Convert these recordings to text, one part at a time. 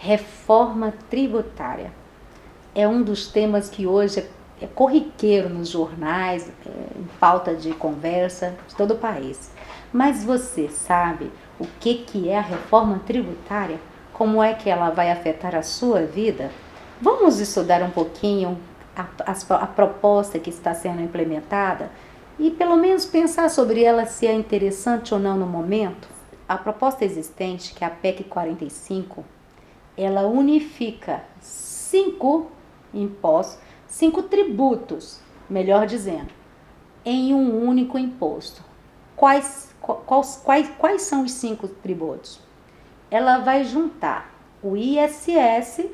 Reforma tributária. É um dos temas que hoje é corriqueiro nos jornais, em pauta de conversa de todo o país. Mas você sabe o que é a reforma tributária? Como é que ela vai afetar a sua vida? Vamos estudar um pouquinho a proposta que está sendo implementada e pelo menos pensar sobre ela, se é interessante ou não no momento? A proposta existente, que é a PEC 45, ela unifica 5 impostos, 5 tributos, melhor dizendo, em um único imposto. Quais são os 5 tributos? Ela vai juntar o ISS,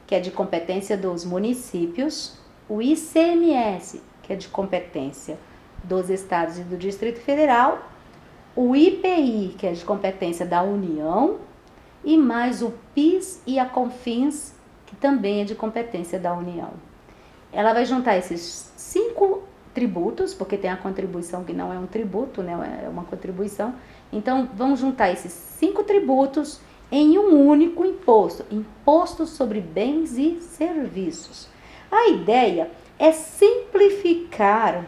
que é de competência dos municípios, o ICMS, que é de competência dos estados e do Distrito Federal, o IPI, que é de competência da União, e mais o PIS e a CONFINS, que também é de competência da União. Ela vai juntar esses 5 tributos, porque tem a contribuição que não é um tributo, né? É uma contribuição. Então, vamos juntar esses 5 tributos em um único imposto, imposto sobre bens e serviços. A ideia é simplificar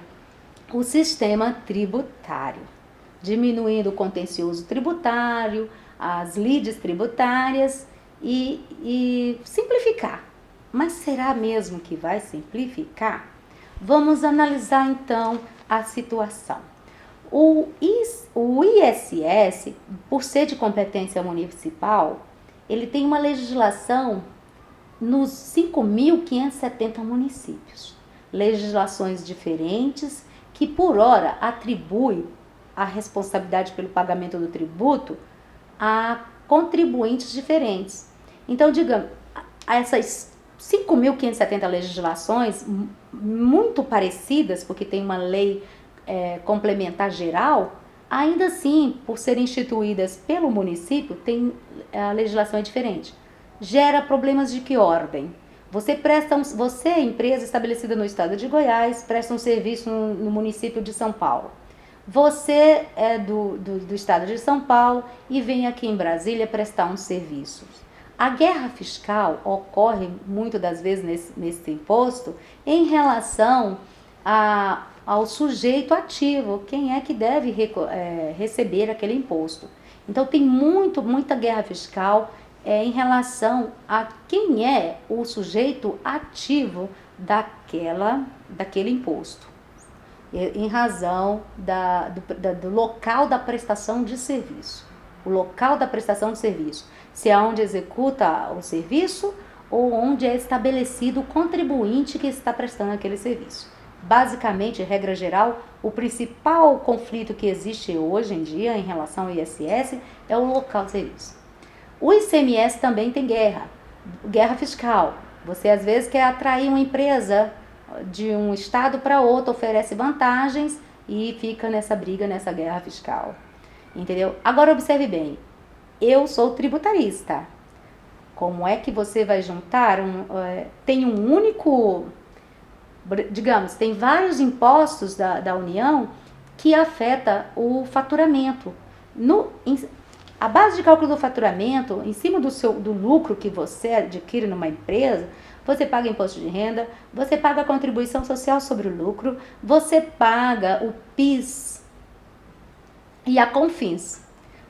o sistema tributário, diminuindo o contencioso tributário, as lides tributárias e simplificar. Mas será mesmo que vai simplificar? Vamos analisar então a situação. O ISS, por ser de competência municipal, ele tem uma legislação nos 5.570 municípios. Legislações diferentes que, por hora, atribui a responsabilidade pelo pagamento do tributo a contribuintes diferentes. Então, digamos, essas 5.570 legislações muito parecidas, porque tem uma lei complementar geral, ainda assim, por serem instituídas pelo município, a legislação é diferente. Gera problemas de que ordem? Você, empresa estabelecida no estado de Goiás, presta um serviço no município de São Paulo. Você é do estado de São Paulo e vem aqui em Brasília prestar um serviço. A guerra fiscal ocorre muitas das vezes nesse imposto em relação ao sujeito ativo, quem é que deve receber aquele imposto. Então tem muita guerra fiscal em relação a quem é o sujeito ativo daquele imposto, em razão do local da prestação de serviço. O local da prestação de serviço, se é onde executa o serviço ou onde é estabelecido o contribuinte que está prestando aquele serviço. Basicamente, regra geral, o principal conflito que existe hoje em dia em relação ao ISS é o local de serviço. O ICMS também tem guerra fiscal. Você às vezes quer atrair uma empresa de um estado para outro, oferece vantagens e fica nessa briga, nessa guerra fiscal. Entendeu? Agora observe bem, eu sou tributarista. Como é que você vai juntar? Tem um único, digamos, tem vários impostos da União que afeta o faturamento. A base de cálculo do faturamento, em cima do lucro que você adquire numa empresa, você paga imposto de renda, você paga a contribuição social sobre o lucro, você paga o PIS e a CONFINS.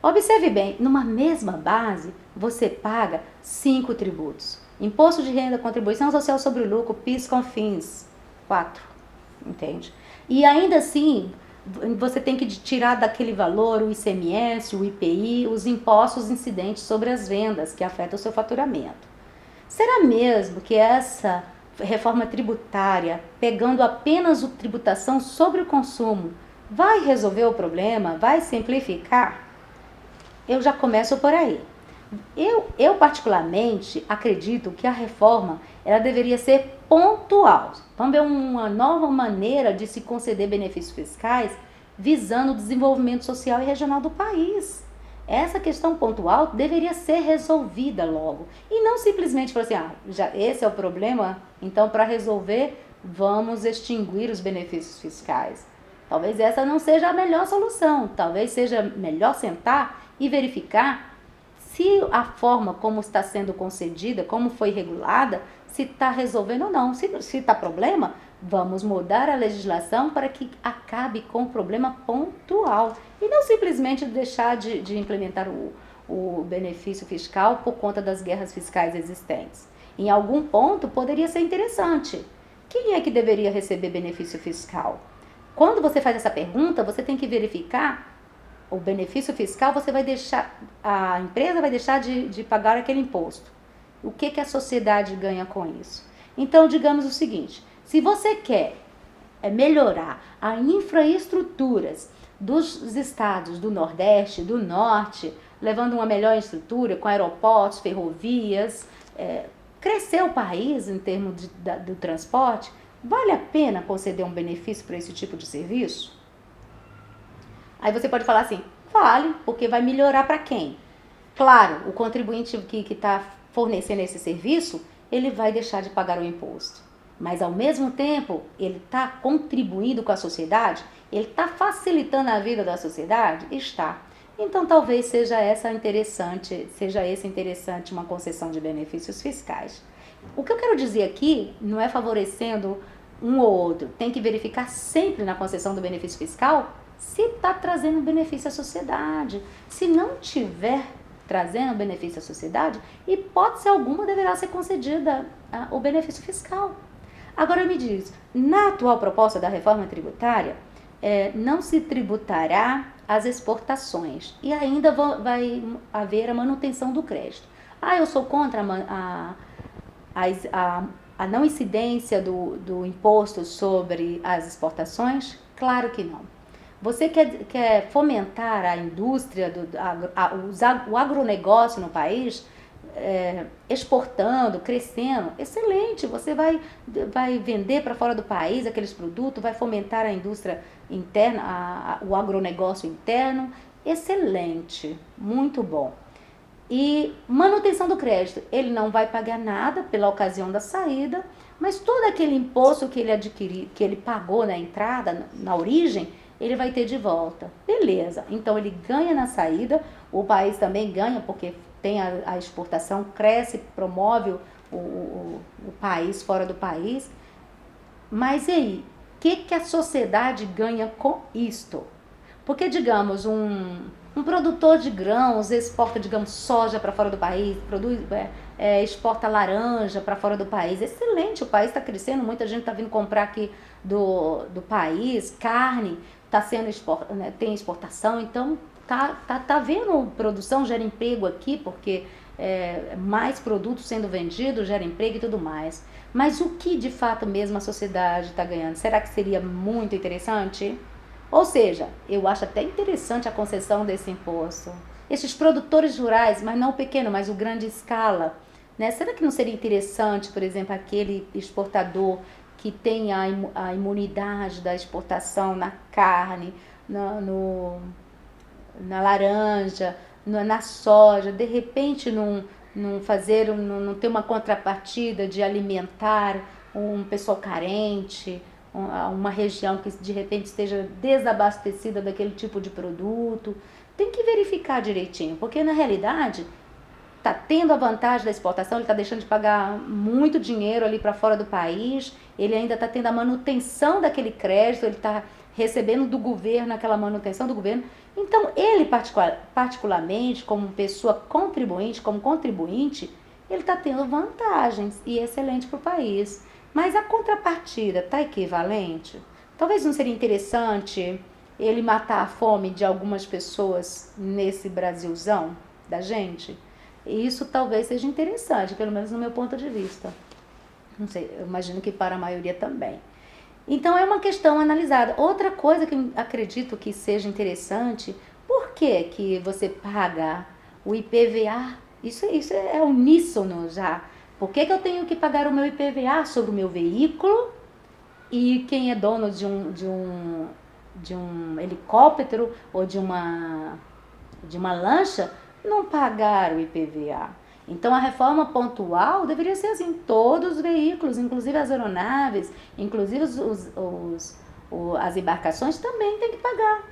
Observe bem, numa mesma base, você paga 5 tributos. Imposto de renda, contribuição social sobre o lucro, PIS, CONFINS, 4, entende? E ainda assim, você tem que tirar daquele valor o ICMS, o IPI, os impostos incidentes sobre as vendas que afetam o seu faturamento. Será mesmo que essa reforma tributária, pegando apenas a tributação sobre o consumo, vai resolver o problema? Vai simplificar? Eu já começo por aí. Eu particularmente acredito que a reforma ela deveria ser pontual. Vamos ver uma nova maneira de se conceder benefícios fiscais visando o desenvolvimento social e regional do país. Essa questão pontual deveria ser resolvida logo. E não simplesmente falar assim, esse é o problema, então para resolver vamos extinguir os benefícios fiscais. Talvez essa não seja a melhor solução. Talvez seja melhor sentar e verificar se a forma como está sendo concedida, como foi regulada, se está resolvendo ou não. Se está problema, vamos mudar a legislação para que acabe com o problema pontual e não simplesmente deixar de implementar o benefício fiscal por conta das guerras fiscais existentes. Em algum ponto poderia ser interessante. Quem é que deveria receber benefício fiscal? Quando você faz essa pergunta, você tem que verificar o benefício fiscal, a empresa vai deixar de pagar aquele imposto. O que a sociedade ganha com isso? Então, digamos o seguinte, se você quer melhorar as infraestruturas dos estados do Nordeste, do Norte, levando uma melhor estrutura com aeroportos, ferrovias, crescer o país em termos do transporte, vale a pena conceder um benefício para esse tipo de serviço? Aí você pode falar assim, vale, porque vai melhorar para quem? Claro, o contribuinte que está fornecendo esse serviço, ele vai deixar de pagar o imposto. Mas ao mesmo tempo, ele está contribuindo com a sociedade? Ele está facilitando a vida da sociedade? Está. Então talvez seja esse interessante uma concessão de benefícios fiscais. O que eu quero dizer aqui não é favorecendo um ou outro. Tem que verificar sempre na concessão do benefício fiscal se está trazendo benefício à sociedade. Se não tiver trazendo benefício à sociedade, hipótese alguma deverá ser concedida o benefício fiscal. Agora me diz, na atual proposta da reforma tributária, não se tributará as exportações e ainda vai haver a manutenção do crédito. Eu sou contra a não incidência do imposto sobre as exportações? Claro que não. Você quer fomentar a indústria, o agronegócio no país, exportando, crescendo? Excelente, você vai vender para fora do país aqueles produtos, vai fomentar a indústria interna, o agronegócio interno. Excelente, muito bom. E manutenção do crédito, ele não vai pagar nada pela ocasião da saída, mas todo aquele imposto que ele adquiriu, que ele pagou na entrada, na origem, ele vai ter de volta. Beleza, então ele ganha na saída, o país também ganha porque tem a exportação, cresce, promove o país fora do país. Mas e aí, o que a sociedade ganha com isto? Porque, digamos, um produtor de grãos exporta, digamos, soja para fora do país, exporta laranja para fora do país. Excelente, o país está crescendo, muita gente está vindo comprar aqui do país, carne, tem exportação, então tá vendo produção, gera emprego aqui, porque mais produtos sendo vendidos gera emprego e tudo mais. Mas o que de fato mesmo a sociedade está ganhando? Será que seria muito interessante? Ou seja, eu acho até interessante a concessão desse imposto. Esses produtores rurais, mas não o pequeno, mas o grande escala, né? Será que não seria interessante, por exemplo, aquele exportador que tem a imunidade da exportação na carne, na laranja, na soja, de repente não ter uma contrapartida de alimentar um pessoal carente, uma região que de repente esteja desabastecida daquele tipo de produto? Tem que verificar direitinho, porque na realidade está tendo a vantagem da exportação, ele está deixando de pagar muito dinheiro ali para fora do país, ele ainda está tendo a manutenção daquele crédito, ele está recebendo do governo aquela manutenção do governo. Então, ele particularmente, como pessoa contribuinte, como contribuinte, ele está tendo vantagens e é excelente para o país. Mas a contrapartida está equivalente? Talvez não seria interessante ele matar a fome de algumas pessoas nesse Brasilzão da gente? Isso talvez seja interessante, pelo menos no meu ponto de vista. Não sei, eu imagino que para a maioria também. Então é uma questão analisada. Outra coisa que eu acredito que seja interessante, por que você paga o IPVA? Isso é uníssono já. Por que eu tenho que pagar o meu IPVA sobre o meu veículo e quem é dono de um helicóptero ou de uma lancha não pagar o IPVA? Então a reforma pontual deveria ser assim, todos os veículos, inclusive as aeronaves, inclusive as embarcações também têm que pagar.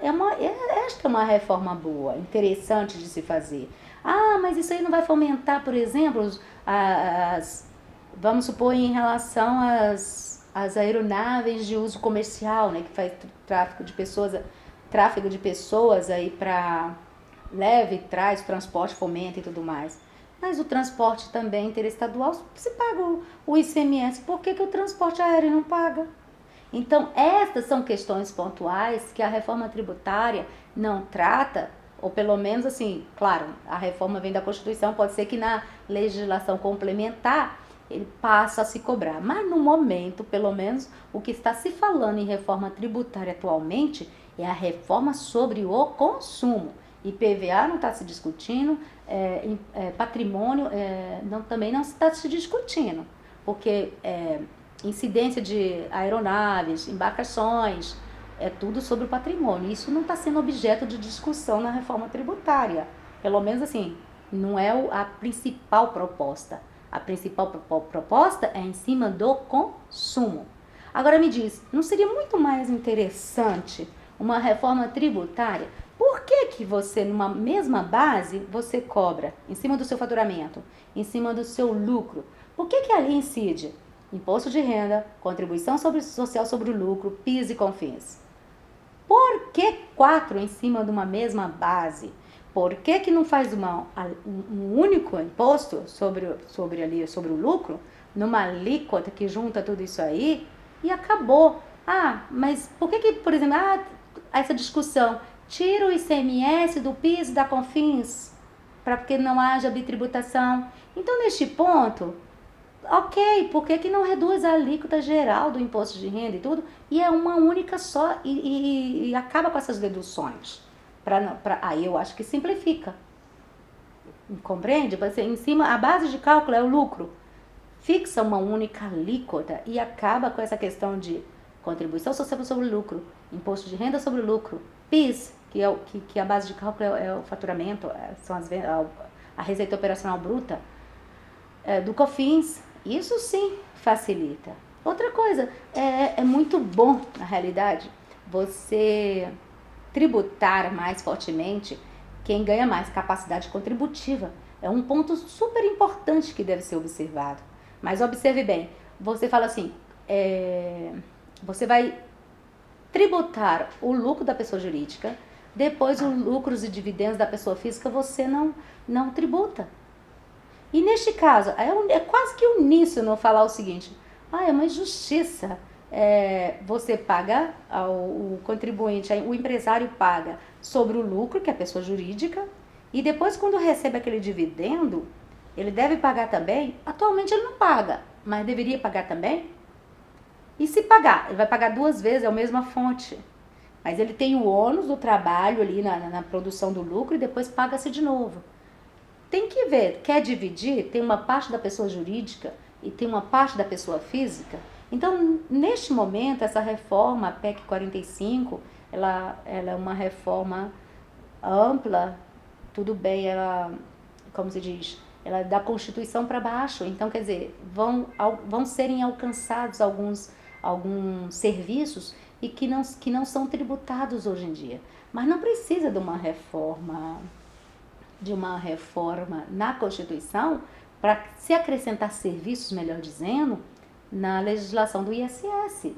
Esta é uma reforma boa, interessante de se fazer. Ah, mas isso aí não vai fomentar, por exemplo, vamos supor, em relação às aeronaves de uso comercial, né, que faz tráfego de pessoas aí para leve, traz, transporte, fomenta e tudo mais. Mas o transporte também interestadual, se paga o ICMS, por que o transporte aéreo não paga? Então, estas são questões pontuais que a reforma tributária não trata, ou pelo menos assim, claro, a reforma vem da Constituição, pode ser que na legislação complementar ele passa a se cobrar. Mas no momento, pelo menos, o que está se falando em reforma tributária atualmente é a reforma sobre o consumo. IPVA não está se discutindo, patrimônio também não está se discutindo, porque incidência de aeronaves, embarcações, é tudo sobre o patrimônio. Isso não está sendo objeto de discussão na reforma tributária. Pelo menos assim, não é a principal proposta. A principal proposta é em cima do consumo. Agora me diz, não seria muito mais interessante uma reforma tributária? Por que você, numa mesma base, você cobra em cima do seu faturamento, em cima do seu lucro? Por que ali incide imposto de renda, contribuição social sobre o lucro, PIS e CONFINS? Por que 4 em cima de uma mesma base? Por que não faz um único imposto sobre o lucro, numa alíquota que junta tudo isso aí e acabou? Ah, mas por que por exemplo, essa discussão, tira o ICMS do PIS e da CONFINS, para que não haja bitributação? Então, neste ponto, ok, por que não reduz a alíquota geral do imposto de renda e tudo, e é uma única só, e acaba com essas deduções? Aí eu acho que simplifica. Compreende? Em cima, a base de cálculo é o lucro. Fixa uma única alíquota e acaba com essa questão de contribuição social sobre o lucro, imposto de renda sobre o lucro, PIS, que a base de cálculo é o faturamento, são a receita operacional bruta, do COFINS. Isso sim facilita. Outra coisa, é muito bom, na realidade, você tributar mais fortemente quem ganha mais capacidade contributiva. É um ponto super importante que deve ser observado. Mas observe bem, você fala assim, você vai tributar o lucro da pessoa jurídica, depois os lucros e dividendos da pessoa física você não tributa. E neste caso, é quase que uníssono falar o seguinte, é uma injustiça. Você paga, o contribuinte, o empresário paga sobre o lucro, que é a pessoa jurídica, e depois quando recebe aquele dividendo, ele deve pagar também. Atualmente ele não paga, mas deveria pagar também. E se pagar, ele vai pagar 2 vezes, é a mesma fonte. Mas ele tem o ônus do trabalho ali na produção do lucro e depois paga-se de novo. Tem que ver, quer dividir, tem uma parte da pessoa jurídica e tem uma parte da pessoa física. Então, neste momento, essa reforma, a PEC 45, ela é uma reforma ampla, tudo bem, como se diz, ela é da Constituição para baixo. Então, quer dizer, vão serem alcançados alguns serviços e que não são tributados hoje em dia. Mas não precisa de uma reforma na Constituição para se acrescentar serviços, melhor dizendo, na legislação do ISS.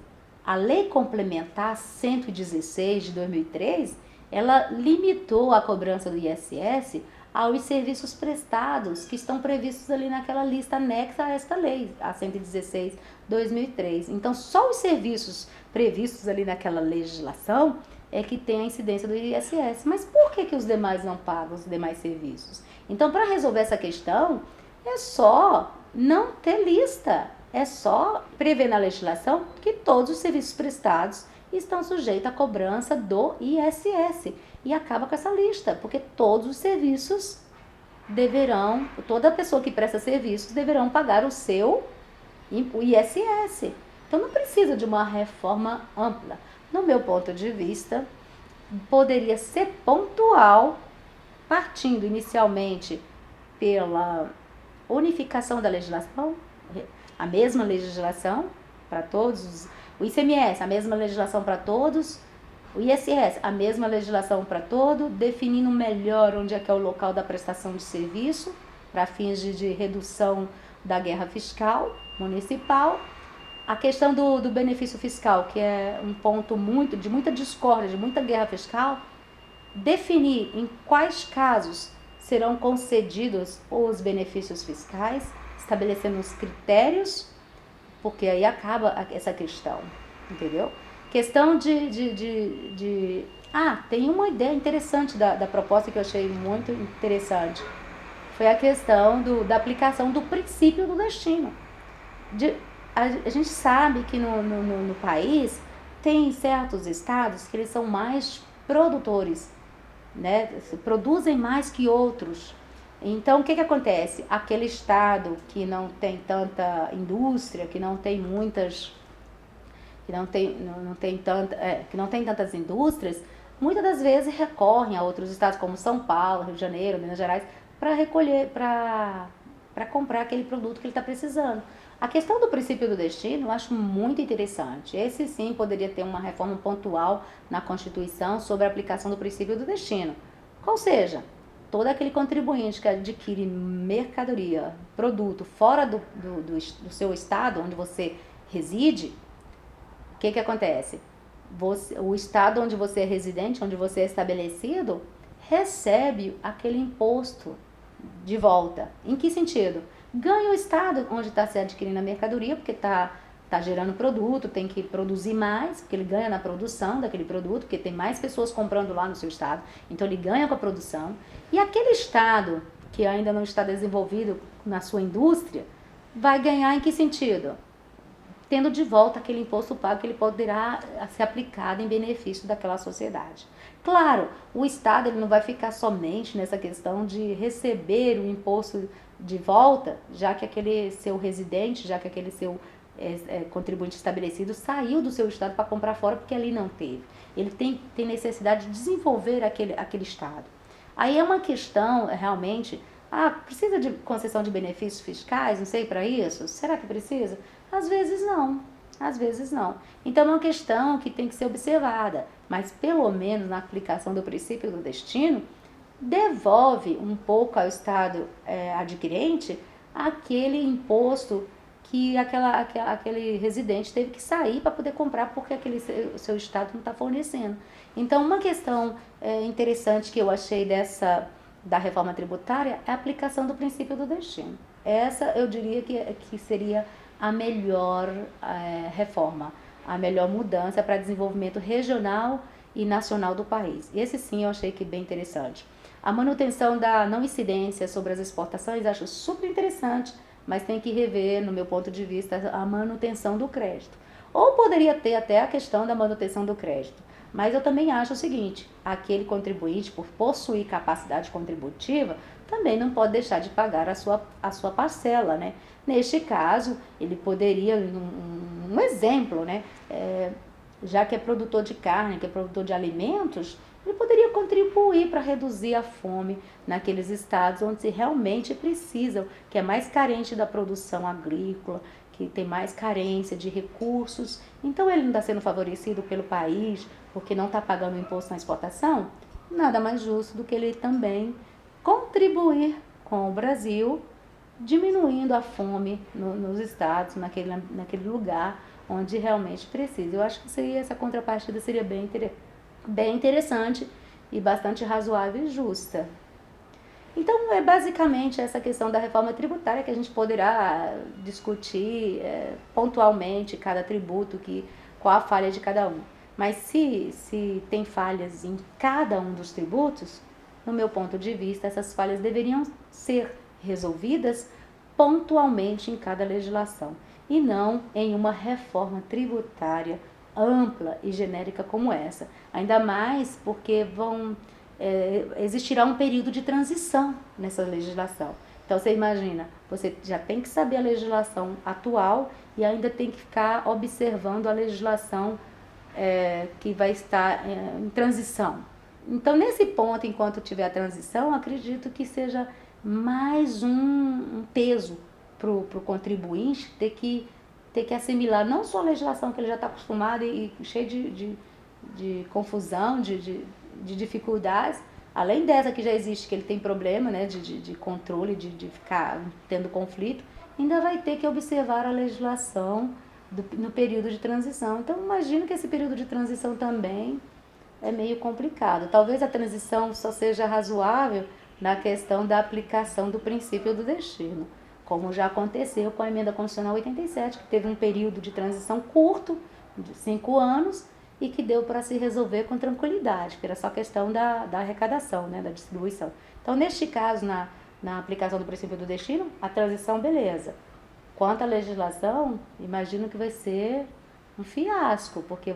A Lei Complementar 116 de 2003, ela limitou a cobrança do ISS aos serviços prestados que estão previstos ali naquela lista anexa a esta lei, a 116 de 2003. Então, só os serviços previstos ali naquela legislação é que tem a incidência do ISS. Mas por que os demais não pagam os demais serviços? Então, para resolver essa questão, é só não ter lista. É só prever na legislação que todos os serviços prestados estão sujeitos à cobrança do ISS. E acaba com essa lista, porque todos os serviços toda pessoa que presta serviços deverão pagar o ISS. Então não precisa de uma reforma ampla. No meu ponto de vista, poderia ser pontual, partindo inicialmente pela unificação da legislação, a mesma legislação para todos O ICMS, a mesma legislação para todos. O ISS, a mesma legislação para todo, definindo melhor onde é que é o local da prestação de serviço, para fins de redução da guerra fiscal municipal. A questão do benefício fiscal, que é um ponto de muita discórdia, de muita guerra fiscal, definir em quais casos serão concedidos os benefícios fiscais, estabelecendo os critérios, porque aí acaba essa questão, entendeu? Questão tem uma ideia interessante da proposta que eu achei muito interessante. Foi a questão da aplicação do princípio do destino. A gente sabe que no país tem certos estados que eles são mais produtores, né? Produzem mais que outros. Então, o que acontece? Aquele estado que não tem tanta indústria, que não tem tantas indústrias, muitas das vezes recorrem a outros estados como São Paulo, Rio de Janeiro, Minas Gerais, para recolher, para comprar aquele produto que ele está precisando. A questão do princípio do destino eu acho muito interessante. Esse sim poderia ter uma reforma pontual na Constituição sobre a aplicação do princípio do destino. Ou seja, todo aquele contribuinte que adquire mercadoria, produto fora do seu estado onde você reside, o que acontece? O estado onde você é residente, onde você é estabelecido, recebe aquele imposto de volta. Em que sentido? Ganha o estado onde está se adquirindo a mercadoria, porque está gerando produto, tem que produzir mais, porque ele ganha na produção daquele produto, porque tem mais pessoas comprando lá no seu estado, então ele ganha com a produção. E aquele estado que ainda não está desenvolvido na sua indústria, vai ganhar em que sentido? Tendo de volta aquele imposto pago que ele poderá ser aplicado em benefício daquela sociedade. Claro, o Estado ele não vai ficar somente nessa questão de receber o imposto de volta, já que aquele seu residente, já que aquele seu contribuinte estabelecido saiu do seu Estado para comprar fora porque ali não teve. Ele tem necessidade de desenvolver aquele Estado. Aí é uma questão realmente, precisa de concessão de benefícios fiscais, não sei, para isso? Será que precisa? Às vezes não, às vezes não. Então é uma questão que tem que ser observada, mas pelo menos na aplicação do princípio do destino, devolve um pouco ao Estado adquirente aquele imposto que aquele residente teve que sair para poder comprar porque o seu Estado não está fornecendo. Então uma questão interessante que eu achei da reforma tributária é a aplicação do princípio do destino. Essa eu diria que seria a melhor reforma, a melhor mudança para desenvolvimento regional e nacional do país. Esse sim eu achei que bem interessante. A manutenção da não incidência sobre as exportações acho super interessante, mas tem que rever, no meu ponto de vista, a manutenção do crédito. Ou poderia ter até a questão da manutenção do crédito. Mas eu também acho o seguinte, aquele contribuinte, por possuir capacidade contributiva, também não pode deixar de pagar a sua parcela, né? Neste caso, ele poderia, um exemplo, né? Já que é produtor de carne, que é produtor de alimentos, ele poderia contribuir para reduzir a fome naqueles estados onde se realmente precisam, que é mais carente da produção agrícola, que tem mais carência de recursos. Então ele não está sendo favorecido pelo país porque não está pagando imposto na exportação? Nada mais justo do que ele também contribuir com o Brasil, diminuindo a fome nos estados, naquele lugar onde realmente precisa. Eu acho que essa contrapartida seria bem interessante e bastante razoável e justa. Então, é basicamente essa questão da reforma tributária que a gente poderá discutir pontualmente cada tributo, qual a falha de cada um. Mas se tem falhas em cada um dos tributos, no meu ponto de vista, essas falhas deveriam ser resolvidas pontualmente em cada legislação e não em uma reforma tributária ampla e genérica como essa. Ainda mais porque existirá um período de transição nessa legislação. Então você imagina, você já tem que saber a legislação atual e ainda tem que ficar observando a legislação que vai estar em transição. Então nesse ponto, enquanto tiver a transição, acredito que seja mais um peso para o contribuinte ter que ter que assimilar não só a legislação que ele já está acostumado e cheio de confusão, de dificuldades, além dessa que já existe, que ele tem problema, né, de controle, de ficar tendo conflito, ainda vai ter que observar a legislação no período de transição. Então, imagino que esse período de transição também é meio complicado. Talvez a transição só seja razoável na questão da aplicação do princípio do destino, como já aconteceu com a Emenda Constitucional 87, que teve um período de transição curto, de 5 anos, e que deu para se resolver com tranquilidade, que era só questão da arrecadação, né, da distribuição. Então, neste caso, na aplicação do princípio do destino, a transição, beleza. Quanto à legislação, imagino que vai ser um fiasco, porque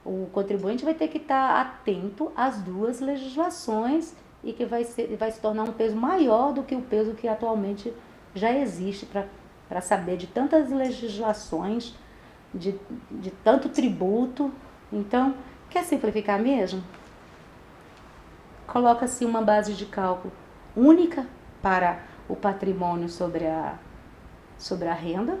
o contribuinte vai ter que estar atento às duas legislações e que vai se tornar um peso maior do que o peso que atualmente já existe para saber de tantas legislações, de tanto tributo. Então, quer simplificar mesmo? Coloca-se uma base de cálculo única para o patrimônio sobre a renda,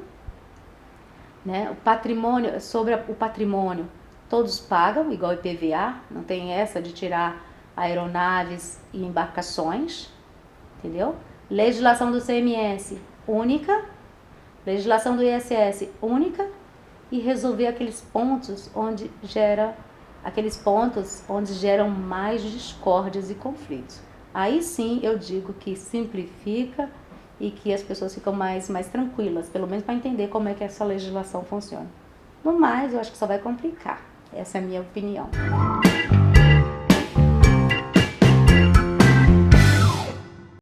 né? O patrimônio, sobre o patrimônio, todos pagam, igual IPVA, não tem essa de tirar aeronaves e embarcações, entendeu? Legislação do CMS única, legislação do ISS única, e resolver aqueles pontos onde geram mais discórdias e conflitos. Aí sim eu digo que simplifica e que as pessoas ficam mais tranquilas, pelo menos para entender como é que essa legislação funciona. No mais, eu acho que só vai complicar. Essa é a minha opinião.